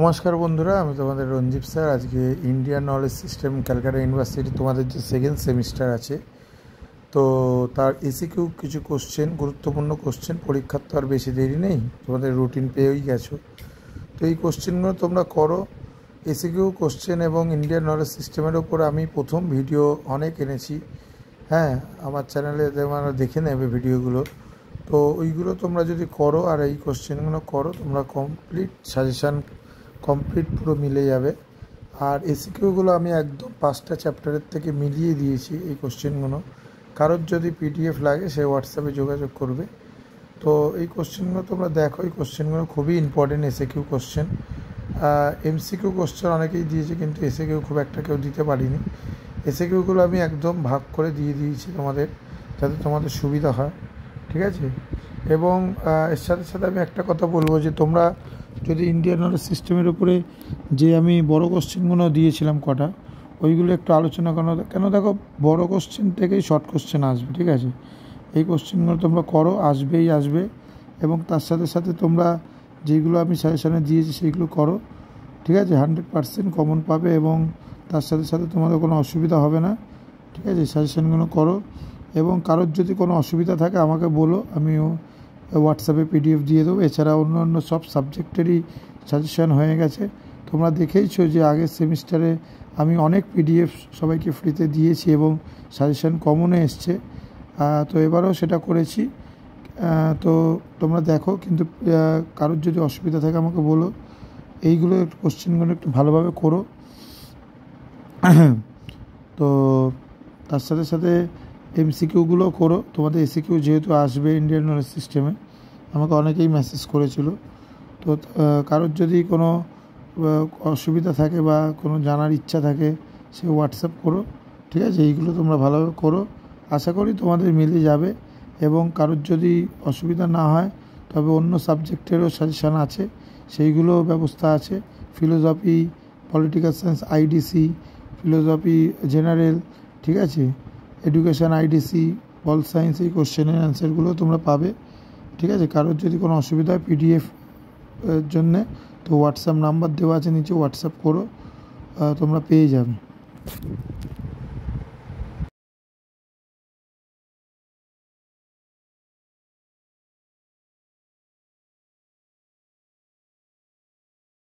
নমস্কার বন্ধুরা, আমি তোমাদের রঞ্জিত স্যার। আজকে Indian knowledge system Calcutta university তোমাদের যে সেকেন্ড সেমিস্টার আছে, তো তার এসিকিউ কিছু কোশ্চেন, গুরুত্বপূর্ণ কোশ্চেন। পরীক্ষার তো আর বেশি দেরি নেই, তোমাদের রুটিন পেয়েই গেছো। তো এই কোশ্চেনগুলো তোমরা করো। এসিকিউ কোশ্চেন এবং ইন্ডিয়ান নলেজ সিস্টেমের ওপর আমি প্রথম ভিডিও অনেক এনেছি। হ্যাঁ, আমার চ্যানেলে তোমরা দেখে নেবে ভিডিওগুলো। তো ওইগুলো তোমরা যদি করো আর এই কোশ্চেনগুলো করো, তোমরা কমপ্লিট সাজেশান কমপ্লিট পুরো মিলে যাবে। আর এসিকিউগুলো আমি একদম 5টা চ্যাপ্টারের থেকে মিলিয়ে দিয়েছি এই কোশ্চেনগুলো। কারোর যদি পিডিএফ লাগে সে হোয়াটসঅ্যাপে যোগাযোগ করবে। তো এই কোশ্চেনগুলো তোমরা দেখো, এই কোশ্চেনগুলো খুবই important SCQ question. MCQ question অনেকেই দিয়েছে, কিন্তু এসিকিউ খুব একটা কেউ দিতে পারিনি। এসিকিউগুলো আমি একদম ভাগ করে দিয়ে দিয়েছি তোমাদের, যাতে তোমাদের সুবিধা হয়, ঠিক আছে। এবং এর সাথে সাথে আমি একটা কথা বলবো, যে তোমরা যদি ইন্ডিয়ান নলেজ সিস্টেমের উপরে যে আমি বড় কোশ্চেনগুলো দিয়েছিলাম কটা, ওইগুলো একটু আলোচনা কেন দেখো, বড় কোশ্চেন থেকেই শর্ট কোশ্চেন আসবে, ঠিক আছে। এই কোশ্চেনগুলো তোমরা করো, আসবেই আসবে। এবং তার সাথে সাথে তোমরা যেগুলো আমি সাজেশানে দিয়েছি সেইগুলো করো, ঠিক আছে। 100% কমন পাবে এবং তার সাথে সাথে তোমাদের কোনো অসুবিধা হবে না, ঠিক আছে। সাজেশানগুলো করো এবং কারোর যদি কোনো অসুবিধা থাকে আমাকে বলো, আমিও হোয়াটসঅ্যাপে পিডিএফ দিয়ে দেবো। এছাড়া অন্য সব সাবজেক্টেরই সাজেশান হয়ে গেছে। তোমরা দেখেইছো যে আগের সেমিস্টারে আমি অনেক পিডিএফ সবাইকে ফ্রিতে দিয়েছি এবং সাজেশান কমনে এসছে। তো এবারেও সেটা করেছি। তো তোমরা দেখো, কিন্তু কারোর যদি অসুবিধা থাকে আমাকে বলো। এইগুলো একটু কোশ্চেনগুলো একটু ভালোভাবে করো। তো তার সাথে সাথে এমসিকিউগুলো করো। তোমাদের এসিকিউ যেহেতু আসবে ইন্ডিয়ান নলেজ সিস্টেমে, আমাকে অনেকেই মেসেজ করেছিল। তো কারোর যদি কোনো অসুবিধা থাকে বা কোনো জানার ইচ্ছা থাকে, সে হোয়াটসঅ্যাপ করো, ঠিক আছে। এইগুলো তোমরা ভালোভাবে করো, আশা করি তোমাদের মিলে যাবে। এবং কারোর যদি অসুবিধা না হয়, তবে অন্য সাবজেক্টেরও সাজেশান আছে, সেইগুলো ব্যবস্থা আছে। Philosophy, political science IDC, philosophy general, ঠিক আছে, এডুকেশান আইডিসি, পল সায়েন্স, এই কোশ্চেনের অ্যান্সারগুলো তোমরা পাবে, ঠিক আছে। কারোর যদি কোনো অসুবিধা হয় পিডিএফ এর জন্যে, তো হোয়াটসঅ্যাপ নাম্বার দেওয়া আছে নিচে, হোয়াটসঅ্যাপ করো, তোমরা পেয়ে যাবে।